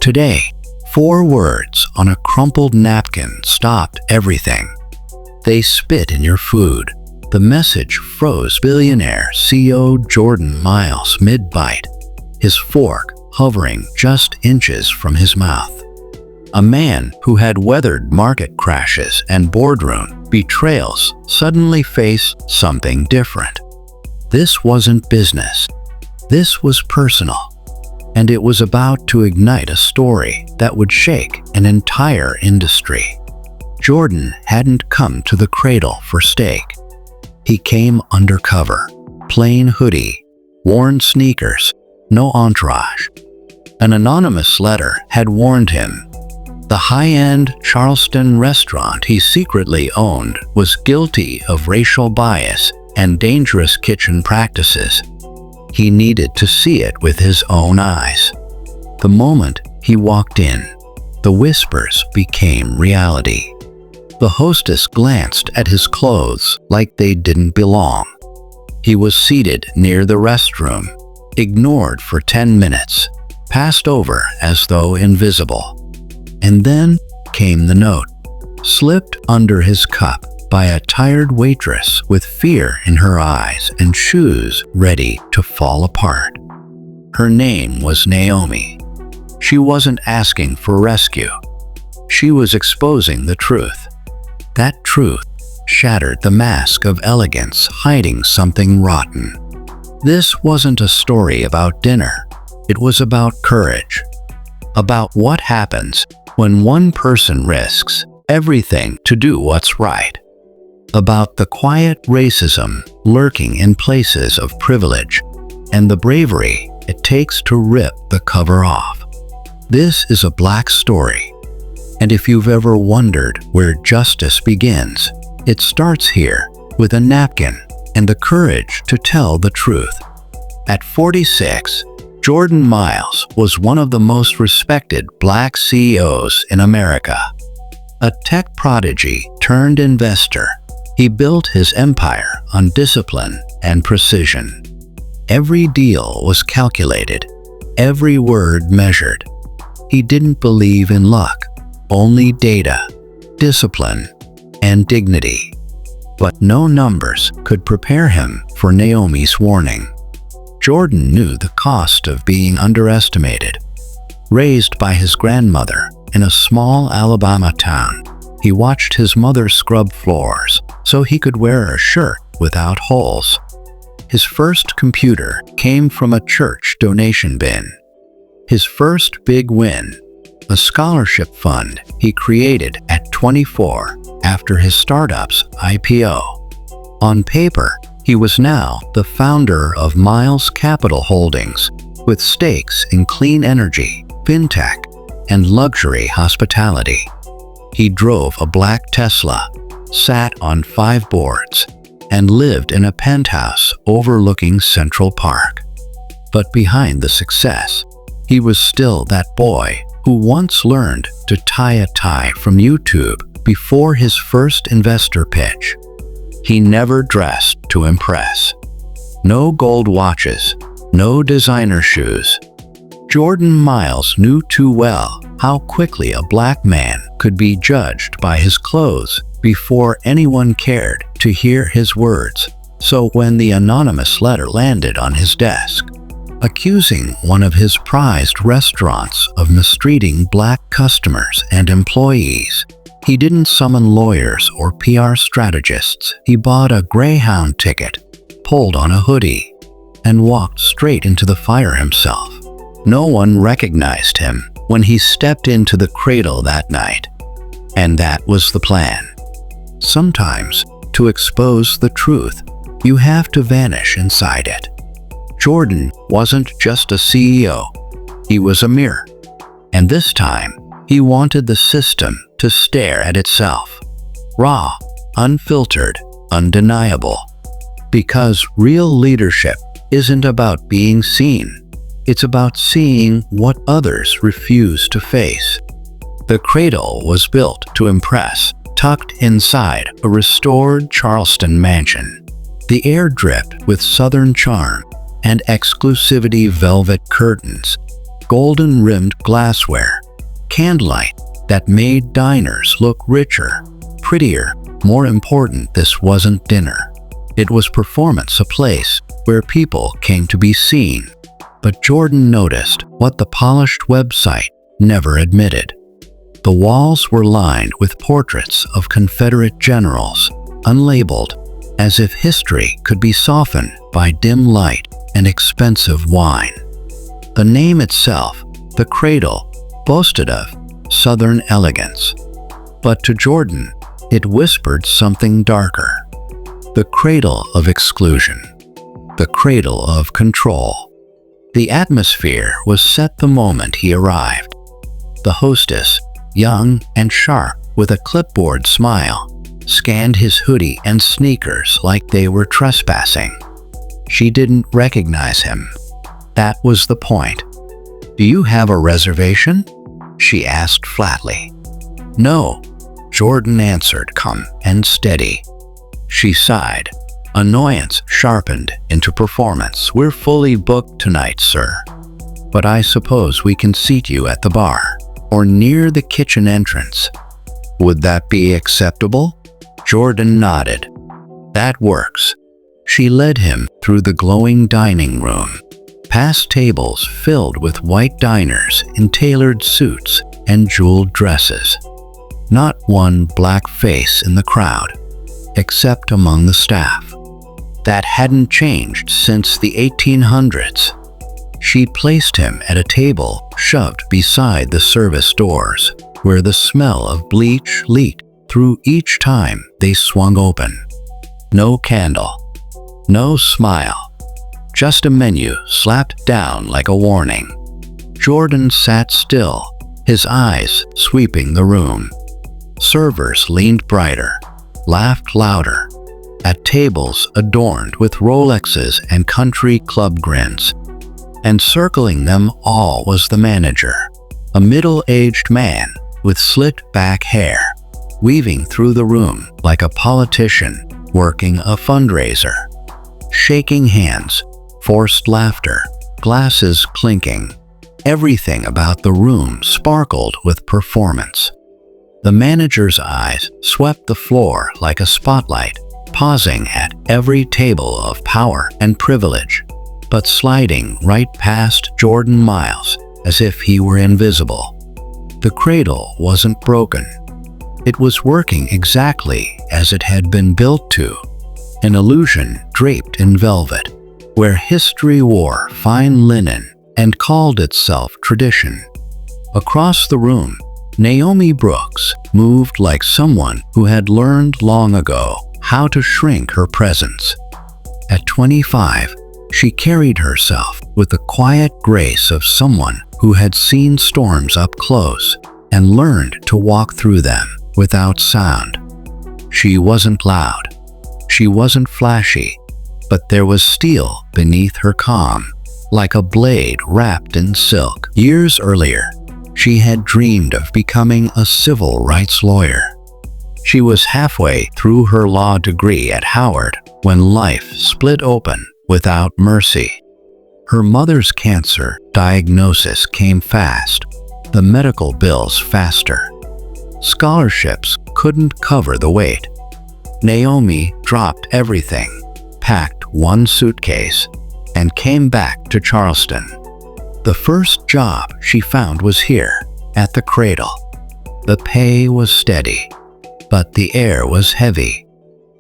Today, 4 words on a crumpled napkin stopped everything. They spit in your food. The message froze billionaire CEO Jordan Miles mid-bite, his fork hovering just inches from his mouth. A man who had weathered market crashes and boardroom betrayals suddenly faced something different. This wasn't business. This was personal. And it was about to ignite a story that would shake an entire industry. Jordan hadn't come to the cradle for steak. He came undercover, plain hoodie, worn sneakers, no entourage. An anonymous letter had warned him. The high-end Charleston restaurant he secretly owned was guilty of racial bias and dangerous kitchen practices. He needed to see it with his own eyes. The moment he walked in, the whispers became reality. The hostess glanced at his clothes like they didn't belong. He was seated near the restroom, ignored for 10 minutes, passed over as though invisible. And then came the note, slipped under his cup by a tired waitress with fear in her eyes and shoes ready to fall apart. Her name was Naomi. She wasn't asking for rescue. She was exposing the truth. That truth shattered the mask of elegance hiding something rotten. This wasn't a story about dinner. It was about courage. About what happens when one person risks everything to do what's right. About the quiet racism lurking in places of privilege and the bravery it takes to rip the cover off. This is a Black story. And if you've ever wondered where justice begins, it starts here with a napkin and the courage to tell the truth. At 46, Jordan Miles was one of the most respected Black CEOs in America. A tech prodigy turned investor, he built his empire on discipline and precision. Every deal was calculated, every word measured. He didn't believe in luck, only data, discipline, and dignity. But no numbers could prepare him for Naomi's warning. Jordan knew the cost of being underestimated. Raised by his grandmother in a small Alabama town, he watched his mother scrub floors so he could wear a shirt without holes. His first computer came from a church donation bin. His first big win, a scholarship fund he created at 24 after his startup's IPO. On paper, he was now the founder of Miles Capital Holdings, with stakes in clean energy, fintech, and luxury hospitality. He drove a black Tesla, sat on 5 boards, and lived in a penthouse overlooking Central Park. But behind the success, he was still that boy who once learned to tie a tie from YouTube before his first investor pitch. He never dressed to impress. No gold watches, no designer shoes. Jordan Miles knew too well how quickly a Black man could be judged by his clothes before anyone cared to hear his words. So when the anonymous letter landed on his desk, accusing one of his prized restaurants of mistreating Black customers and employees, he didn't summon lawyers or PR strategists. He bought a Greyhound ticket, pulled on a hoodie, and walked straight into the fire himself. No one recognized him when he stepped into the cradle that night. And that was the plan. Sometimes, to expose the truth, you have to vanish inside it. Jordan wasn't just a CEO. He was a mirror. And this time, he wanted the system to stare at itself. Raw, unfiltered, undeniable. Because real leadership isn't about being seen. It's about seeing what others refuse to face. The cradle was built to impress, tucked inside a restored Charleston mansion. The air dripped with Southern charm and exclusivity velvet curtains. golden-rimmed glassware, candlelight that made diners look richer, prettier. More important, this wasn't dinner. It was performance, a place where people came to be seen. But Jordan noticed what the polished website never admitted. The walls were lined with portraits of Confederate generals, unlabeled, as if history could be softened by dim light and expensive wine. The name itself, the Cradle, boasted of Southern elegance. But to Jordan, it whispered something darker. The cradle of exclusion. The cradle of control. The atmosphere was set the moment he arrived. The hostess, young and sharp with a clipboard smile, scanned his hoodie and sneakers like they were trespassing. She didn't recognize him. That was the point. "Do you have a reservation?" she asked flatly. "No," Jordan answered, calm and steady. She sighed. Annoyance sharpened into performance. "We're fully booked tonight, sir. But I suppose we can seat you at the bar or near the kitchen entrance. Would that be acceptable?" Jordan nodded. "That works." She led him through the glowing dining room, past tables filled with white diners in tailored suits and jeweled dresses. Not one black face in the crowd, except among the staff. That hadn't changed since the 1800s. She placed him at a table shoved beside the service doors, where the smell of bleach leaked through each time they swung open. No candle, no smile, just a menu slapped down like a warning. Jordan sat still, his eyes sweeping the room. Servers leaned brighter, laughed louder, at tables adorned with Rolexes and country club grins. And circling them all was the manager, a middle-aged man with slicked-back hair, weaving through the room like a politician working a fundraiser. Shaking hands, forced laughter, glasses clinking. Everything about the room sparkled with performance. The manager's eyes swept the floor like a spotlight, pausing at every table of power and privilege, but sliding right past Jordan Miles as if he were invisible. The cradle wasn't broken. It was working exactly as it had been built to, an illusion draped in velvet, where history wore fine linen and called itself tradition. Across the room, Naomi Brooks moved like someone who had learned long ago how to shrink her presence. At 25, she carried herself with the quiet grace of someone who had seen storms up close and learned to walk through them without sound. She wasn't loud. She wasn't flashy, but there was steel beneath her calm, like a blade wrapped in silk. Years earlier, she had dreamed of becoming a civil rights lawyer. She was halfway through her law degree at Howard when life split open without mercy. Her mother's cancer diagnosis came fast, the medical bills faster. Scholarships couldn't cover the wait. Naomi dropped everything, packed one suitcase, and came back to Charleston. The first job she found was here, at the Cradle. The pay was steady, but the air was heavy.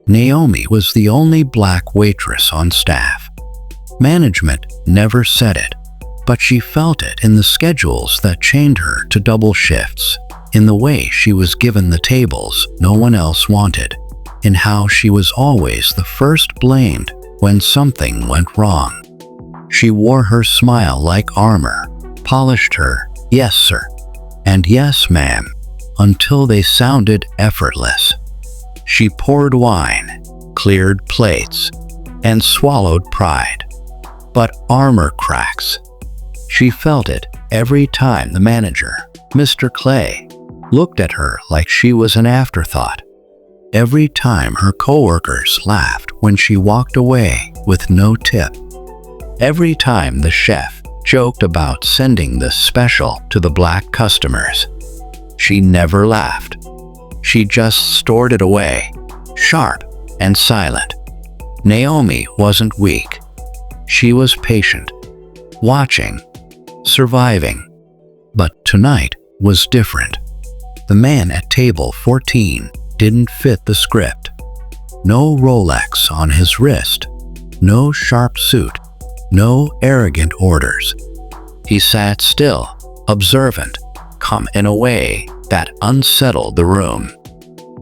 Naomi was the only black waitress on staff. Management never said it, but she felt it in the schedules that chained her to double shifts, in the way she was given the tables no one else wanted, in how she was always the first blamed when something went wrong. She wore her smile like armor, polished her "yes, sir" and "yes, ma'am" until they sounded effortless. She poured wine, cleared plates, and swallowed pride. But armor cracks. She felt it every time the manager, Mr. Clay, looked at her like she was an afterthought. Every time her coworkers laughed when she walked away with no tip. Every time the chef joked about sending the special to the black customers. She never laughed. She just stored it away, sharp and silent. Naomi wasn't weak. She was patient, watching, surviving. But tonight was different. The man at table 14 didn't fit the script. No Rolex on his wrist, no sharp suit, no arrogant orders. He sat still, observant, calm in a way that unsettled the room.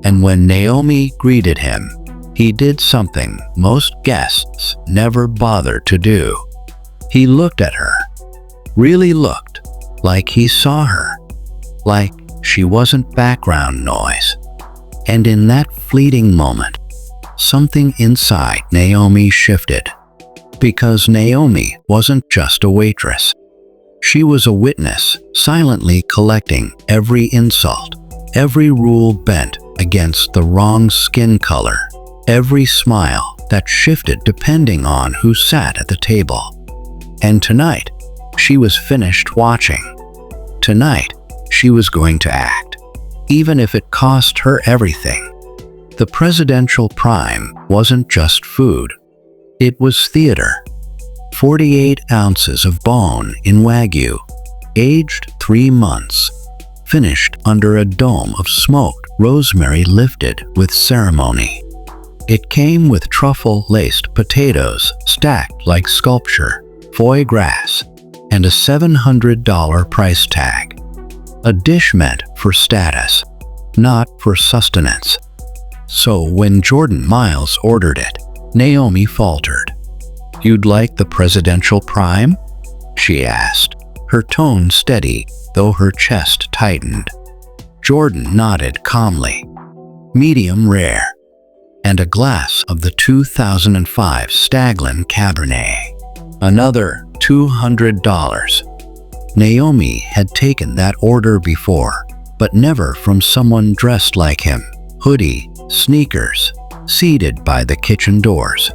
And when Naomi greeted him, he did something most guests never bothered to do. He looked at her, really looked, like he saw her, like she wasn't background noise. And in that fleeting moment, something inside Naomi shifted. Because Naomi wasn't just a waitress. She was a witness, silently collecting every insult, every rule bent against the wrong skin color, every smile that shifted depending on who sat at the table. And tonight, she was finished watching. Tonight, she was going to act, even if it cost her everything. The presidential prime wasn't just food. It was theater. 48 ounces of bone in Wagyu, aged 3 months, finished under a dome of smoked rosemary lifted with ceremony. It came with truffle-laced potatoes stacked like sculpture, foie gras, and a $700 price tag. A dish meant for status, not for sustenance. So when Jordan Miles ordered it, Naomi faltered. "You'd like the presidential prime?" she asked, her tone steady, though her chest tightened. Jordan nodded calmly. "Medium rare." And a glass of the 2005 Staglin Cabernet. Another $200. Naomi had taken that order before, but never from someone dressed like him. Hoodie, sneakers, seated by the kitchen doors.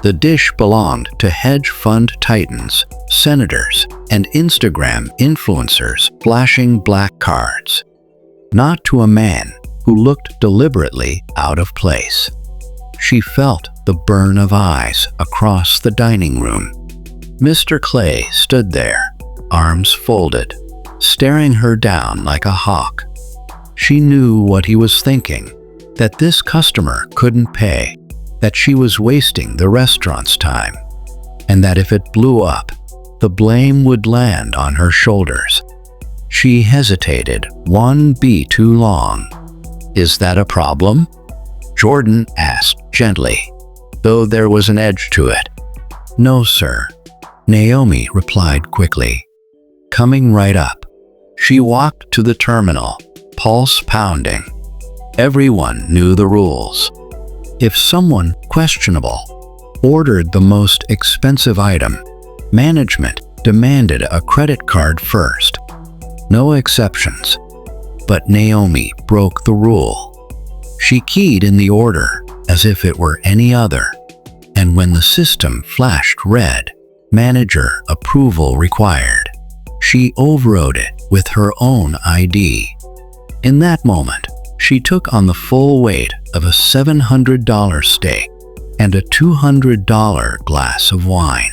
The dish belonged to hedge fund titans, senators, and Instagram influencers flashing black cards. Not to a man who looked deliberately out of place. She felt the burn of eyes across the dining room. Mr. Clay stood there, arms folded, staring her down like a hawk. She knew what he was thinking, that this customer couldn't pay, that she was wasting the restaurant's time, and that if it blew up, the blame would land on her shoulders. She hesitated one beat too long. "Is that a problem?" Jordan asked gently, though there was an edge to it. "No, sir," Naomi replied quickly. Coming right up, she walked to the terminal, pulse pounding. Everyone knew the rules. If someone questionable ordered the most expensive item, management demanded a credit card first. No exceptions. But Naomi broke the rule. She keyed in the order as if it were any other. And when the system flashed red, manager approval required, she overrode it with her own ID. In that moment, she took on the full weight of a $700 steak and a $200 glass of wine.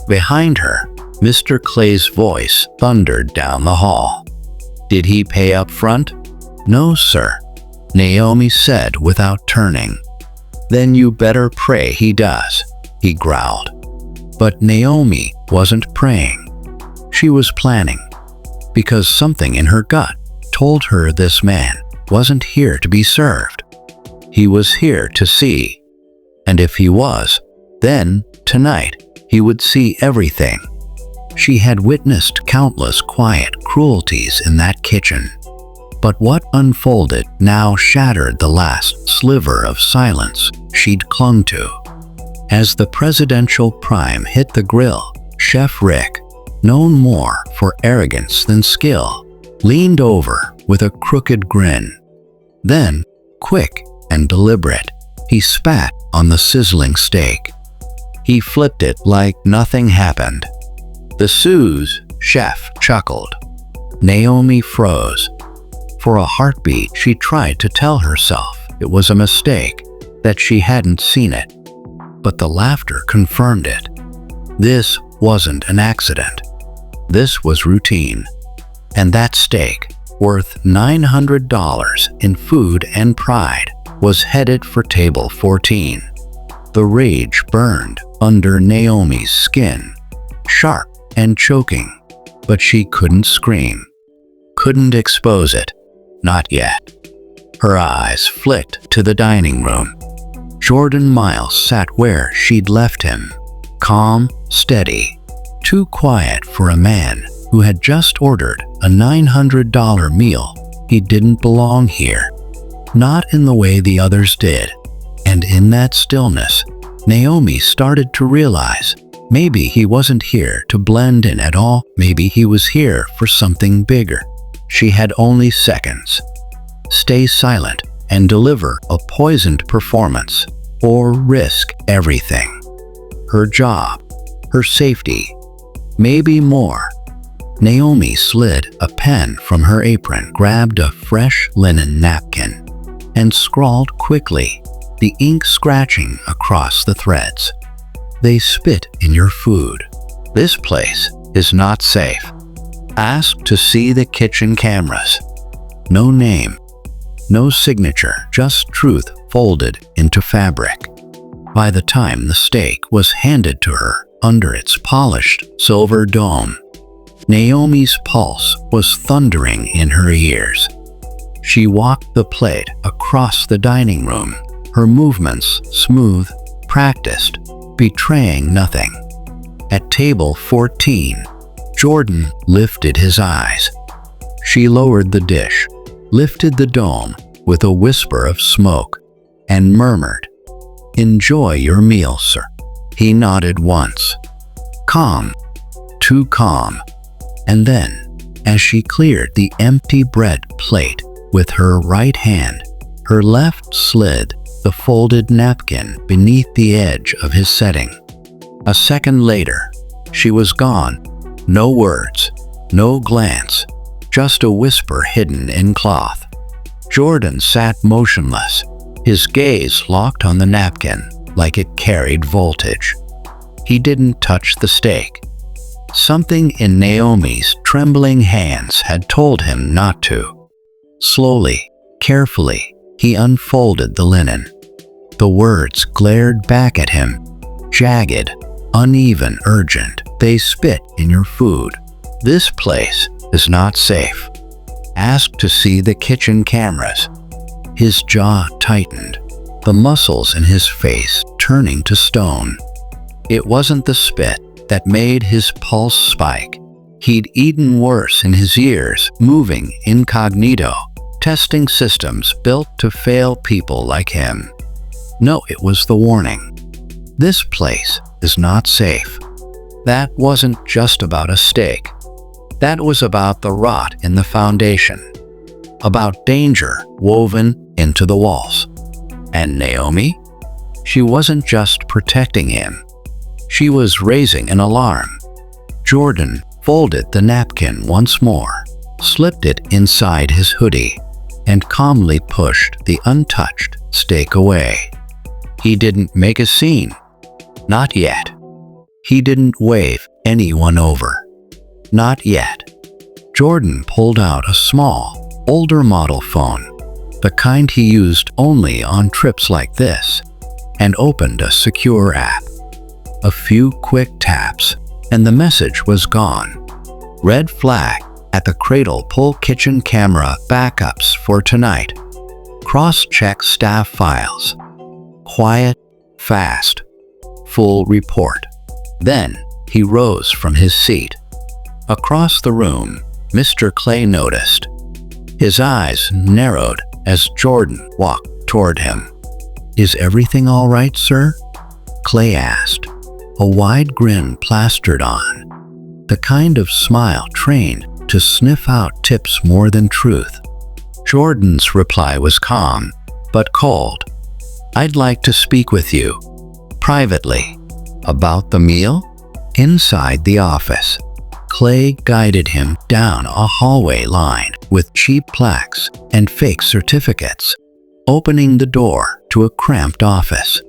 Behind her, Mr. Clay's voice thundered down the hall. "Did he pay up front?" "No, sir," Naomi said without turning. "Then you better pray he does," he growled. But Naomi wasn't praying. She was planning, because something in her gut told her this man wasn't here to be served. He was here to see. And if he was, then, tonight, he would see everything. She had witnessed countless quiet cruelties in that kitchen. But what unfolded now shattered the last sliver of silence she'd clung to. As the presidential prime hit the grill, Chef Rick, known more for arrogance than skill, leaned over with a crooked grin. Then, quick and deliberate, he spat on the sizzling steak. He flipped it like nothing happened. The Sue's chef chuckled. Naomi froze. For a heartbeat, she tried to tell herself it was a mistake, that she hadn't seen it. But the laughter confirmed it. This wasn't an accident. This was routine. And that steak, worth $900 in food and pride, was headed for table 14. The rage burned under Naomi's skin, sharp and choking, but she couldn't scream, couldn't expose it, not yet. Her eyes flicked to the dining room. Jordan Miles sat where she'd left him, calm, steady, too quiet for a man who had just ordered a $900 meal. He didn't belong here, not in the way the others did. And in that stillness, Naomi started to realize maybe he wasn't here to blend in at all. Maybe he was here for something bigger. She had only seconds. Stay silent and deliver a poisoned performance, or risk everything. Her job, her safety, maybe more. Naomi slid a pen from her apron, grabbed a fresh linen napkin, and scrawled quickly, the ink scratching across the threads. They spit in your food. This place is not safe. Ask to see the kitchen cameras. No name, no signature, just truth folded into fabric. By the time the steak was handed to her under its polished silver dome, Naomi's pulse was thundering in her ears. She walked the plate across the dining room, her movements smooth, practiced, betraying nothing. At table 14, Jordan lifted his eyes. She lowered the dish, lifted the dome with a whisper of smoke, and murmured, "Enjoy your meal, sir." He nodded once. Calm, too calm. And then, as she cleared the empty bread plate with her right hand, her left slid the folded napkin beneath the edge of his setting. A second later, she was gone. No words, no glance, just a whisper hidden in cloth. Jordan sat motionless, his gaze locked on the napkin like it carried voltage. He didn't touch the steak. Something in Naomi's trembling hands had told him not to. Slowly, carefully, he unfolded the linen. The words glared back at him, jagged, uneven, urgent. They spit in your food. This place is not safe. Ask to see the kitchen cameras. His jaw tightened, the muscles in his face turning to stone. It wasn't the spit that made his pulse spike. He'd eaten worse in his years, moving incognito, testing systems built to fail people like him. No, it was the warning. This place is not safe. That wasn't just about a steak. That was about the rot in the foundation, about danger woven into the walls. And Naomi? She wasn't just protecting him. She was raising an alarm. Jordan folded the napkin once more, slipped it inside his hoodie, and calmly pushed the untouched steak away. He didn't make a scene. Not yet. He didn't wave anyone over. Not yet. Jordan pulled out a small, older model phone, the kind he used only on trips like this, and opened a secure app. A few quick taps, and the message was gone. Red flag at the cradle. Pull kitchen camera backups for tonight. Cross-check staff files. Quiet, fast, full report. Then he rose from his seat. Across the room, Mr. Clay noticed. His eyes narrowed as Jordan walked toward him. "Is everything all right, sir?" Clay asked, a wide grin plastered on, the kind of smile trained to sniff out tips more than truth. Jordan's reply was calm, but cold. "I'd like to speak with you, privately." "About the meal?" Inside the office, Clay guided him down a hallway lined with cheap plaques and fake certificates, opening the door to a cramped office.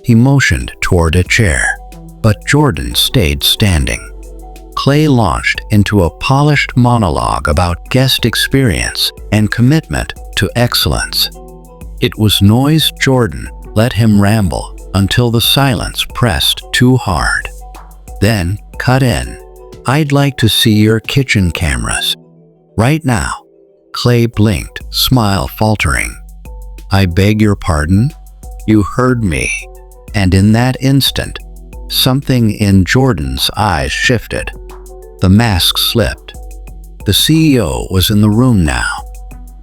He motioned toward a chair, but Jordan stayed standing. Clay launched into a polished monologue about guest experience and commitment to excellence. It was noise Jordan let him ramble until the silence pressed too hard. Then cut in. "I'd like to see your kitchen cameras. Right now." Clay blinked, smile faltering. "I beg your pardon? You heard me." And in that instant, something in Jordan's eyes shifted. The mask slipped. The CEO was in the room now,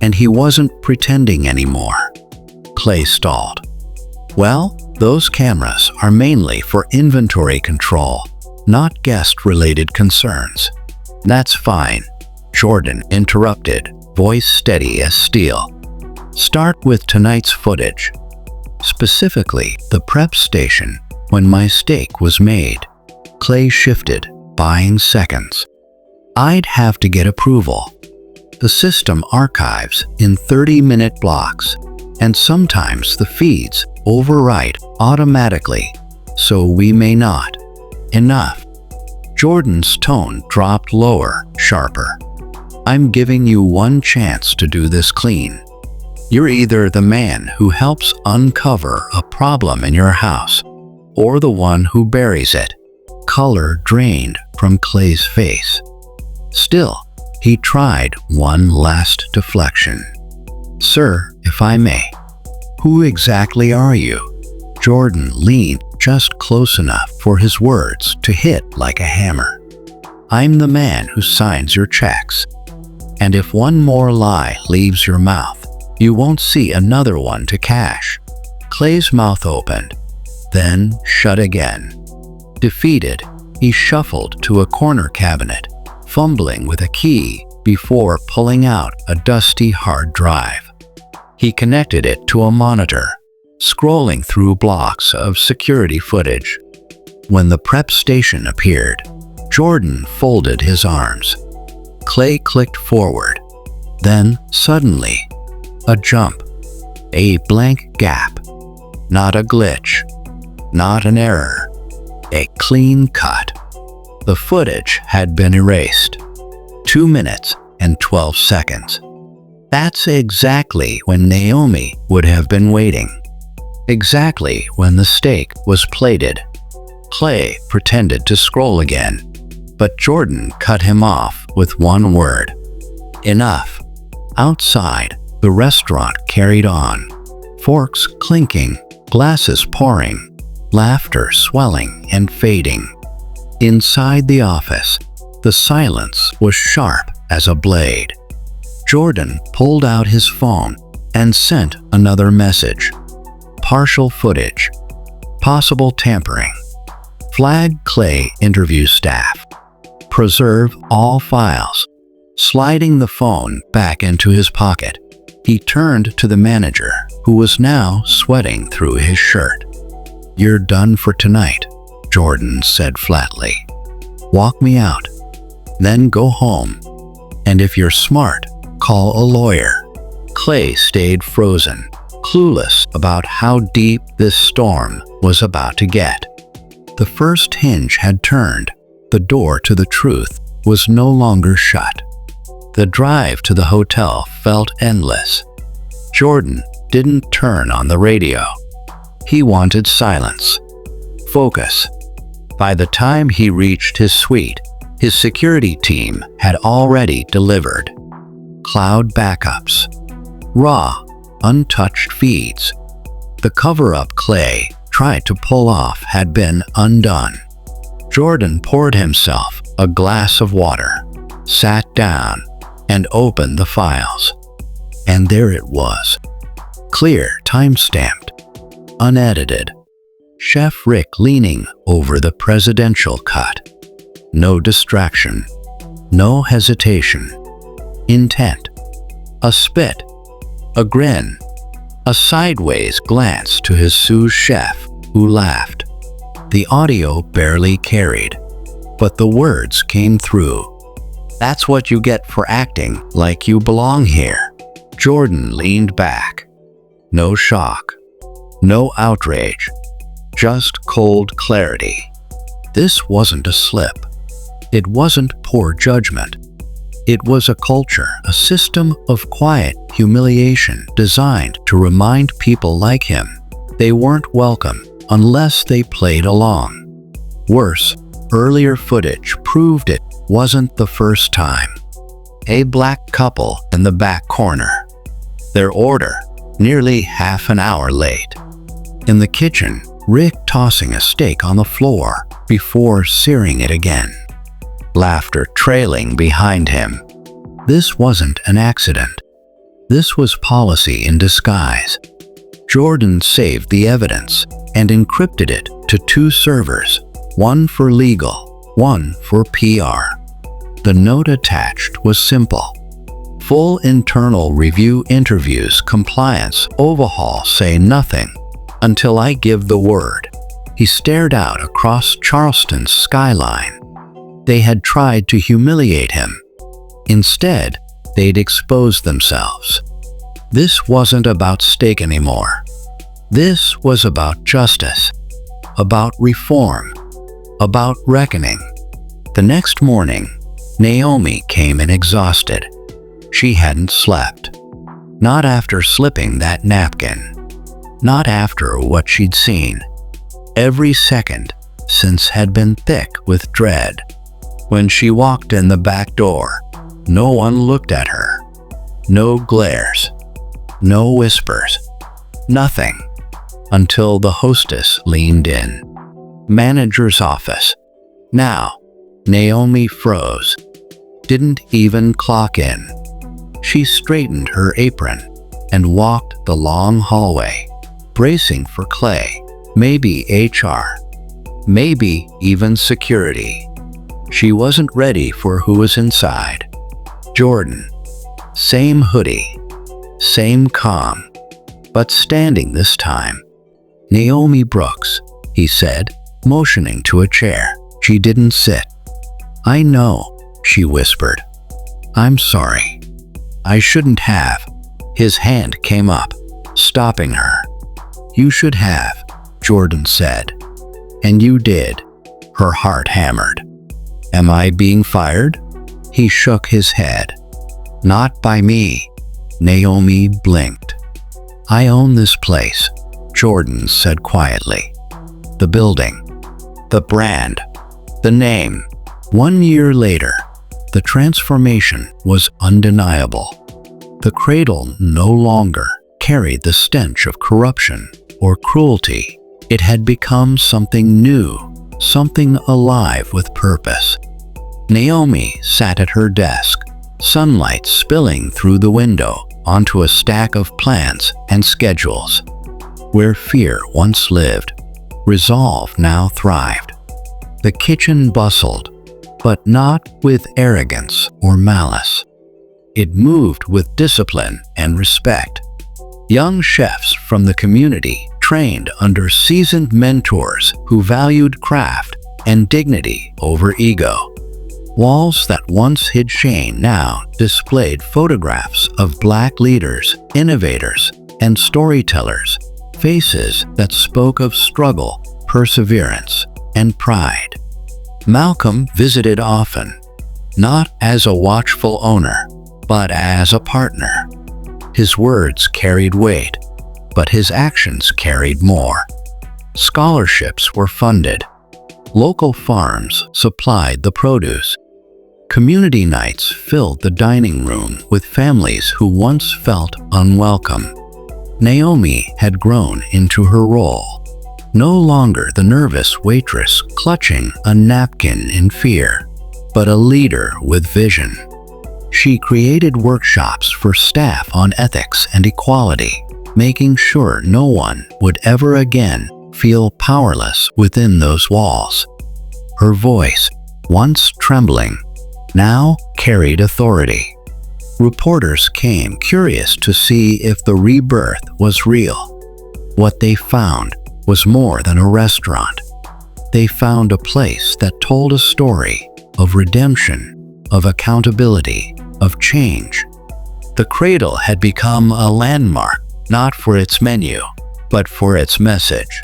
and he wasn't pretending anymore. Clay stalled. "Well, those cameras are mainly for inventory control, not guest-related concerns." "That's fine," Jordan interrupted, voice steady as steel. "Start with tonight's footage. Specifically, the prep station when my steak was made." Clay shifted, buying seconds. "I'd have to get approval. The system archives in 30-minute blocks, and sometimes the feeds overwrite automatically, so we may not." "Enough." Jordan's tone dropped lower, sharper. "I'm giving you one chance to do this clean. You're either the man who helps uncover a problem in your house, or the one who buries it." Color drained from Clay's face. Still, he tried one last deflection. "Sir, if I may, who exactly are you?" Jordan leaned just close enough for his words to hit like a hammer. "I'm the man who signs your checks. And if one more lie leaves your mouth, you won't see another one to cash." Clay's mouth opened, then shut again. Defeated, he shuffled to a corner cabinet, fumbling with a key before pulling out a dusty hard drive. He connected it to a monitor, scrolling through blocks of security footage. When the prep station appeared, Jordan folded his arms. Clay clicked forward. Then, suddenly, a jump. A blank gap. Not a glitch. Not an error. A clean cut. The footage had been erased. 2 minutes and 12 seconds. That's exactly when Naomi would have been waiting. Exactly when the steak was plated. Clay pretended to scroll again, but Jordan cut him off with one word. "Enough." Outside, the restaurant carried on. Forks clinking, glasses pouring, laughter swelling and fading. Inside the office, the silence was sharp as a blade. Jordan pulled out his phone and sent another message. Partial footage. Possible tampering. Flag Clay interview staff. Preserve all files. Sliding the phone back into his pocket, he turned to the manager, who was now sweating through his shirt. "You're done for tonight," Jordan said flatly. "Walk me out. Then go home. And if you're smart, call a lawyer." Clay stayed frozen, clueless about how deep this storm was about to get. The first hinge had turned. The door to the truth was no longer shut. The drive to the hotel felt endless. Jordan didn't turn on the radio. He wanted silence. Focus. By the time he reached his suite, his security team had already delivered. Cloud backups. Raw, untouched feeds. The cover-up Clay tried to pull off had been undone. Jordan poured himself a glass of water, sat down, and opened the files. And there it was. Clear, time-stamped, unedited. Chef Rick leaning over the presidential cut. No distraction. No hesitation. Intent. A spit. A grin. A sideways glance to his sous chef, who laughed. The audio barely carried, but the words came through. "That's what you get for acting like you belong here." Jordan leaned back. No shock, no outrage, just cold clarity. This wasn't a slip. It wasn't poor judgment. It was a culture, a system of quiet humiliation designed to remind people like him they weren't welcome unless they played along. Worse, earlier footage proved it wasn't the first time. A black couple in the back corner. Their order, nearly half an hour late. In the kitchen, Rick tossing a steak on the floor before searing it again. Laughter trailing behind him. This wasn't an accident. This was policy in disguise. Jordan saved the evidence and encrypted it to 2 servers, one for legal, one for PR. The note attached was simple. Full internal review, interviews, compliance, overhaul, say nothing until I give the word. He stared out across Charleston's skyline. They had tried to humiliate him. Instead, they'd exposed themselves. This wasn't about steak anymore. This was about justice, about reform, about reckoning. The next morning, Naomi came in exhausted. She hadn't slept. Not after slipping that napkin. Not after what she'd seen. Every second since had been thick with dread. When she walked in the back door, no one looked at her. No glares. No whispers. Nothing. Until the hostess leaned in. Manager's office. Now, Naomi froze. Didn't even clock in. She straightened her apron and walked the long hallway, bracing for Clay, maybe HR, maybe even security. She wasn't ready for who was inside. Jordan. Same hoodie, same calm, but standing this time. "Naomi Brooks," he said, motioning to a chair. She didn't sit. "I know," she whispered. "I'm sorry. I shouldn't have." His hand came up, stopping her. "You should have," Jordan said. "And you did." Her heart hammered. "Am I being fired?" He shook his head. "Not by me." Naomi blinked. "I own this place," Jordan said quietly. "The building, the brand, the name." 1 year later, the transformation was undeniable. The cradle no longer carried the stench of corruption or cruelty. It had become something new, something alive with purpose. Naomi sat at her desk, sunlight spilling through the window onto a stack of plans and schedules. Where fear once lived, resolve now thrived. The kitchen bustled, but not with arrogance or malice. It moved with discipline and respect. Young chefs from the community trained under seasoned mentors who valued craft and dignity over ego. Walls that once hid shame now displayed photographs of Black leaders, innovators, and storytellers, faces that spoke of struggle, perseverance, and pride. Malcolm visited often, not as a watchful owner, but as a partner. His words carried weight, but his actions carried more. Scholarships were funded. Local farms supplied the produce. Community nights filled the dining room with families who once felt unwelcome. Naomi had grown into her role. No longer the nervous waitress clutching a napkin in fear, but a leader with vision. She created workshops for staff on ethics and equality, making sure no one would ever again feel powerless within those walls. Her voice, once trembling, now carried authority. Reporters came curious to see if the rebirth was real. What they found was more than a restaurant. they found a place that told a story of redemption, of accountability, of change. The cradle had become a landmark, not for its menu, but for its message.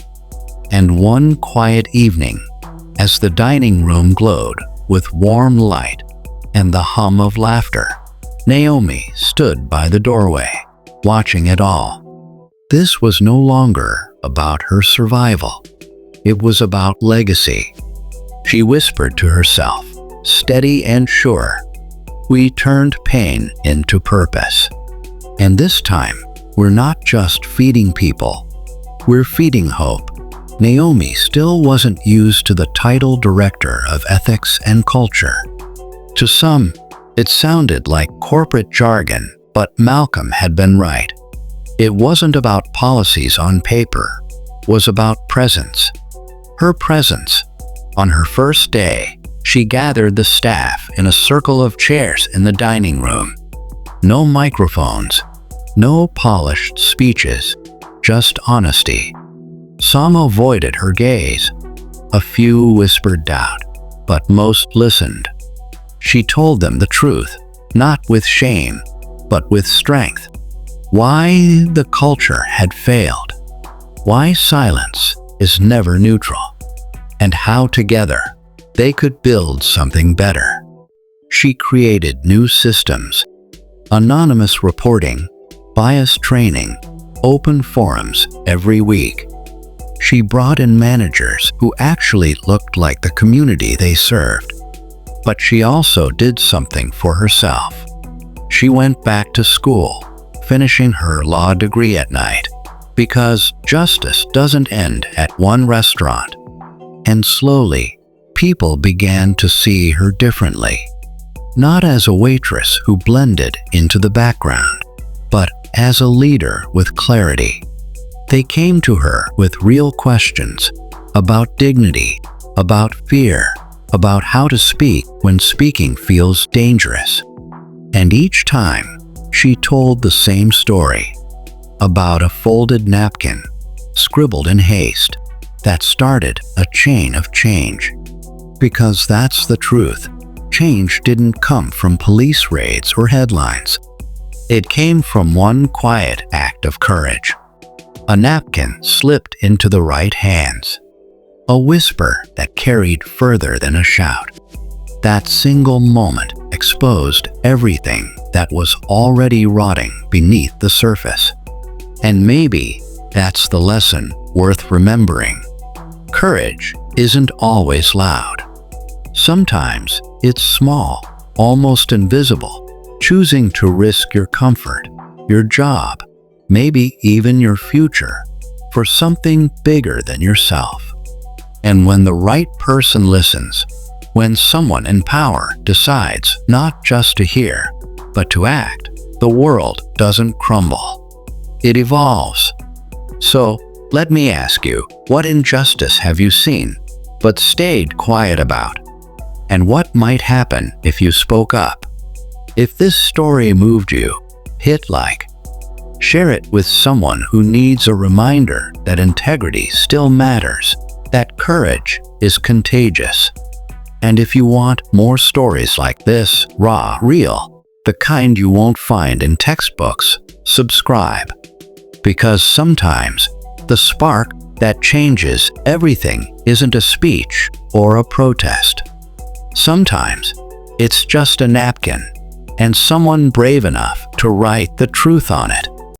And one quiet evening, as the dining room glowed with warm light and the hum of laughter, Naomi stood by the doorway, watching it all. This was no longer about her survival. It was about legacy. She whispered to herself, steady and sure, "We turned pain into purpose. And this time, we're not just feeding people, we're feeding hope." Naomi still wasn't used to the title Director of Ethics and Culture. To some, it sounded like corporate jargon, but Malcolm had been right. It wasn't about policies on paper, it was about presence. Her presence. On her first day, she gathered the staff in a circle of chairs in the dining room. No microphones, no polished speeches, just honesty. Some avoided her gaze. A few whispered doubt, but most listened. She told them the truth, not with shame, but with strength. Why the culture had failed, why silence is never neutral, and how together they could build something better. She created new systems, anonymous reporting, bias training, open forums every week. She brought in managers who actually looked like the community they served. But she also did something for herself. She went back to school, finishing her law degree at night, because justice doesn't end at one restaurant. And slowly, people began to see her differently. Not as a waitress who blended into the background, but as a leader with clarity. They came to her with real questions about dignity, about fear, about how to speak when speaking feels dangerous. And each time, she told the same story about a folded napkin, scribbled in haste, that started a chain of change. Because that's the truth. Change didn't come from police raids or headlines. It came from one quiet act of courage. A napkin slipped into the right hands. A whisper that carried further than a shout. That single moment exposed everything that was already rotting beneath the surface. And maybe that's the lesson worth remembering. Courage isn't always loud. Sometimes it's small, almost invisible, choosing to risk your comfort, your job, maybe even your future, for something bigger than yourself. And when the right person listens, when someone in power decides not just to hear, but to act, the world doesn't crumble. It evolves. So, let me ask you, what injustice have you seen, but stayed quiet about? And what might happen if you spoke up? If this story moved you, hit like. Share it with someone who needs a reminder that integrity still matters, that courage is contagious. And if you want more stories like this, raw, real, the kind you won't find in textbooks, subscribe. Because sometimes the spark that changes everything isn't a speech or a protest. Sometimes it's just a napkin and someone brave enough to write the truth on it.